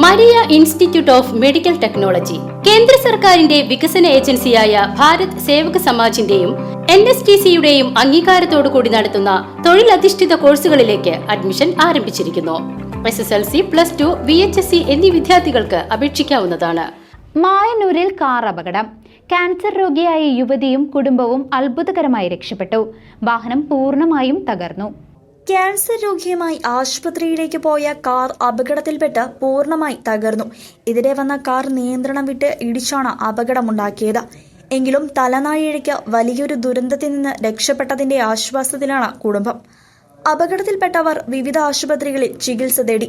Maria institute of medical technology കേന്ദ്ര സർക്കാരിന്റെ വികസന ഏജൻസിയായ ഭാരത് സേവക് സമാജിന്റെയും NSTCയുടെയും അംഗീകാരത്തോടുകൂടി നടത്തുന്ന തൊഴിലധിഷ്ഠിത കോഴ്സുകളിലേക്ക് അഡ്മിഷൻ ആരംഭിച്ചിരിക്കുന്നു. SSLC, +2, VHSC എന്നീ വിദ്യാർത്ഥികൾക്ക് അപേക്ഷിക്കാവുന്നതാണ്. മായന്നൂരിൽ കാർ അപകടം. ക്യാൻസർ രോഗിയായ യുവതിയും കുടുംബവും അത്ഭുതകരമായി രക്ഷപ്പെട്ടു. വാഹനം പൂർണ്ണമായും തകർന്നു. ക്യാൻസർ രോഗിയുമായി ആശുപത്രിയിലേക്ക് പോയ കാർ അപകടത്തിൽപ്പെട്ട് പൂർണ്ണമായി തകർന്നു. ഇതിലെ വന്ന കാർ നിയന്ത്രണം വിട്ട് ഇടിച്ചാണ് അപകടമുണ്ടാക്കിയത്. എങ്കിലും തലനാരിഴയ്ക്ക് വലിയൊരു ദുരന്തത്തിൽ നിന്ന് രക്ഷപ്പെട്ടതിന്റെ ആശ്വാസത്തിലാണ് കുടുംബം. അപകടത്തിൽപ്പെട്ടവർ വിവിധ ആശുപത്രികളിൽ ചികിത്സ തേടി.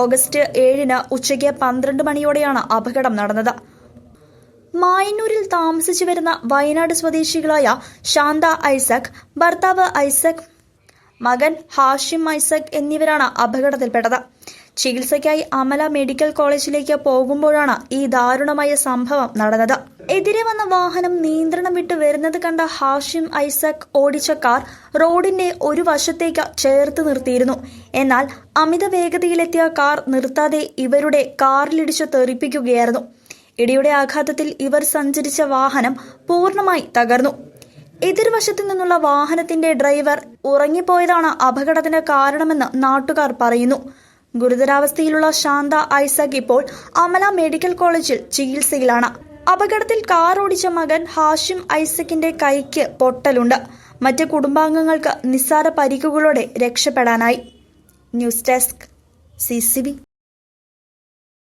ഓഗസ്റ്റ് 7 ഉച്ചയ്ക്ക് 12 മണിയോടെയാണ് അപകടം നടന്നത്. മായന്നൂരിൽ താമസിച്ചു വരുന്ന വയനാട് സ്വദേശികളായ ശാന്ത ഐസക്, ഭർത്താവ് ഐസക്, മകൻ ഹാഷിം ഐസക് എന്നിവരാണ് അപകടത്തിൽപ്പെട്ടത്. ചികിത്സയ്ക്കായി അമല മെഡിക്കൽ കോളേജിലേക്ക് പോകുമ്പോഴാണ് ഈ ദാരുണമായ സംഭവം നടന്നത്. എതിരെ വന്ന വാഹനം നിയന്ത്രണം വിട്ട് വരുന്നത് കണ്ട ഹാഷിം ഐസക് ഓടിച്ച കാർ റോഡിന്റെ ഒരു വശത്തേക്ക് ചേർത്ത് നിർത്തിയിരുന്നു. എന്നാൽ അമിത വേഗതയിലെത്തിയ കാർ നിർത്താതെ ഇവരുടെ കാറിലിടിച്ച് തെറിപ്പിക്കുകയായിരുന്നു. ഇടിയുടെ ആഘാതത്തിൽ ഇവർ സഞ്ചരിച്ച വാഹനം പൂർണ്ണമായി തകർന്നു. എതിർവശത്തു നിന്നുള്ള വാഹനത്തിന്റെ ഡ്രൈവർ ഉറങ്ങിപ്പോയതാണ് അപകടത്തിന് കാരണമെന്ന് നാട്ടുകാർ പറയുന്നു. ഗുരുതരാവസ്ഥയിലുള്ള ശാന്ത ഐസക് ഇപ്പോൾ അമല മെഡിക്കൽ കോളേജിൽ ചികിത്സയിലാണ്. അപകടത്തിൽ കാർ ഓടിച്ച മകൻ ഹാഷിം ഐസക്കിന്റെ കൈക്ക് പൊട്ടലുണ്ട്. മറ്റ് കുടുംബാംഗങ്ങൾക്ക് നിസ്സാര പരിക്കുകളോടെ രക്ഷപ്പെടാനായി. News desk CCV.